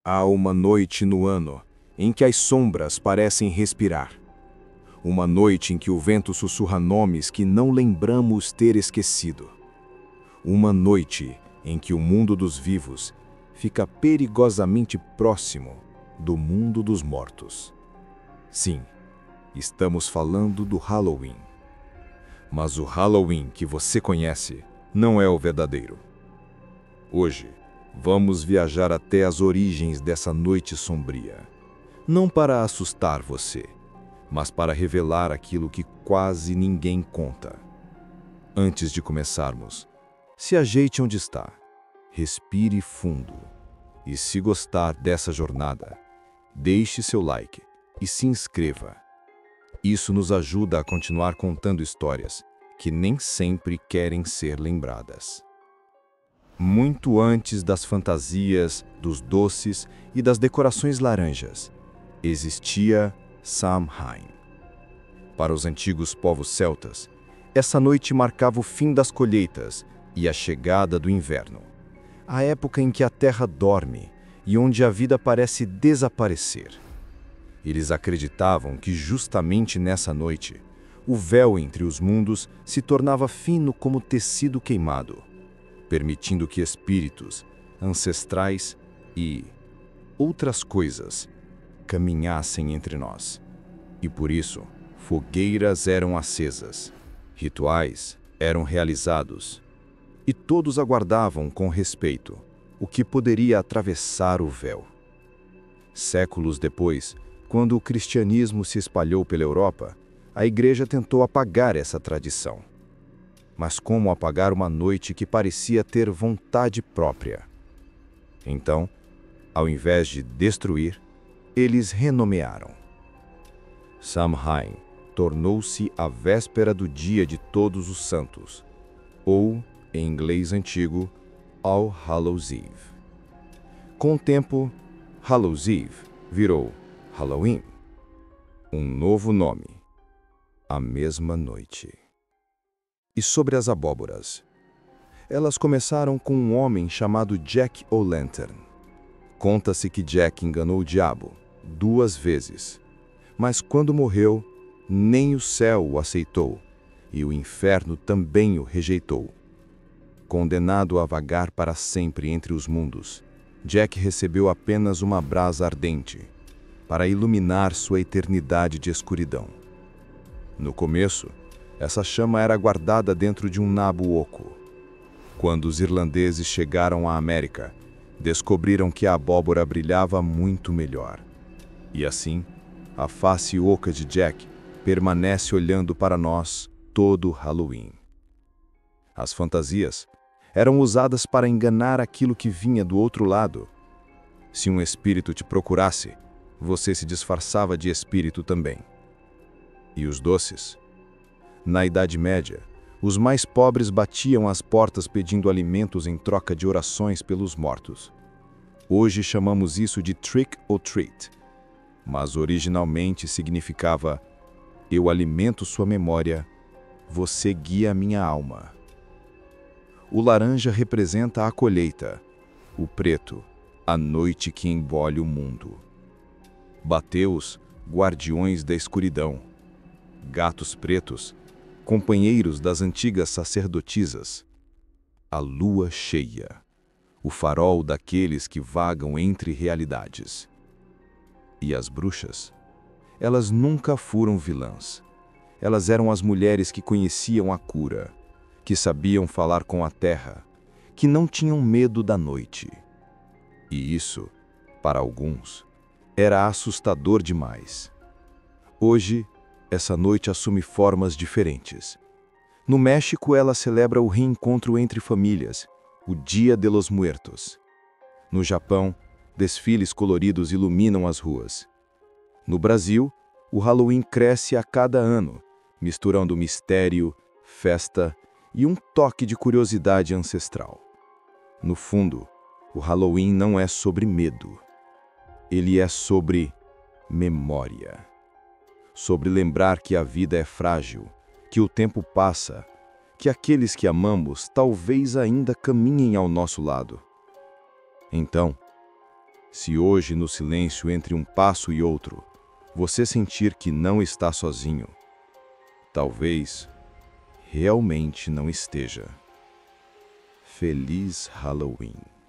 Há uma noite no ano em que as sombras parecem respirar. Uma noite em que o vento sussurra nomes que não lembramos ter esquecido. Uma noite em que o mundo dos vivos fica perigosamente próximo do mundo dos mortos. Sim, estamos falando do Halloween. Mas o Halloween que você conhece não é o verdadeiro. Hoje, vamos viajar até as origens dessa noite sombria. Não para assustar você, mas para revelar aquilo que quase ninguém conta. Antes de começarmos, se ajeite onde está, respire fundo e, se gostar dessa jornada, deixe seu like e se inscreva. Isso nos ajuda a continuar contando histórias que nem sempre querem ser lembradas. Muito antes das fantasias, dos doces e das decorações laranjas, existia Samhain. Para os antigos povos celtas, essa noite marcava o fim das colheitas e a chegada do inverno, a época em que a terra dorme e onde a vida parece desaparecer. Eles acreditavam que justamente nessa noite, o véu entre os mundos se tornava fino como tecido queimado, permitindo que espíritos, ancestrais e outras coisas caminhassem entre nós. E por isso, fogueiras eram acesas, rituais eram realizados, e todos aguardavam com respeito o que poderia atravessar o véu. Séculos depois, quando o cristianismo se espalhou pela Europa, a Igreja tentou apagar essa tradição. Mas como apagar uma noite que parecia ter vontade própria? Então, ao invés de destruir, eles renomearam. Samhain tornou-se a véspera do Dia de Todos os Santos, ou, em inglês antigo, All Hallows Eve. Com o tempo, Hallows Eve virou Halloween. Um novo nome. A mesma noite. E sobre as abóboras? Elas começaram com um homem chamado Jack O'Lantern. Conta-se que Jack enganou o diabo 2 vezes, mas quando morreu, nem o céu o aceitou, e o inferno também o rejeitou. Condenado a vagar para sempre entre os mundos, Jack recebeu apenas uma brasa ardente, para iluminar sua eternidade de escuridão. No começo, essa chama era guardada dentro de um nabo oco. Quando os irlandeses chegaram à América, descobriram que a abóbora brilhava muito melhor. E assim, a face oca de Jack permanece olhando para nós todo Halloween. As fantasias eram usadas para enganar aquilo que vinha do outro lado. Se um espírito te procurasse, você se disfarçava de espírito também. E os doces? Na Idade Média, os mais pobres batiam às portas pedindo alimentos em troca de orações pelos mortos. Hoje chamamos isso de trick or treat, mas originalmente significava: eu alimento sua memória, você guia minha alma. O laranja representa a colheita, o preto, a noite que engole o mundo. Bateus, guardiões da escuridão. Gatos pretos, companheiros das antigas sacerdotisas. A lua cheia, o farol daqueles que vagam entre realidades. E as bruxas? Elas nunca foram vilãs. Elas eram as mulheres que conheciam a cura, que sabiam falar com a terra, que não tinham medo da noite. E isso, para alguns, era assustador demais. Hoje, essa noite assume formas diferentes. No México, ela celebra o reencontro entre famílias, o Dia de los Muertos. No Japão, desfiles coloridos iluminam as ruas. No Brasil, o Halloween cresce a cada ano, misturando mistério, festa e um toque de curiosidade ancestral. No fundo, o Halloween não é sobre medo. Ele é sobre memória. Sobre lembrar que a vida é frágil, que o tempo passa, que aqueles que amamos talvez ainda caminhem ao nosso lado. Então, Se hoje, no silêncio entre um passo e outro, você sentir que não está sozinho, talvez realmente não esteja. Feliz Halloween!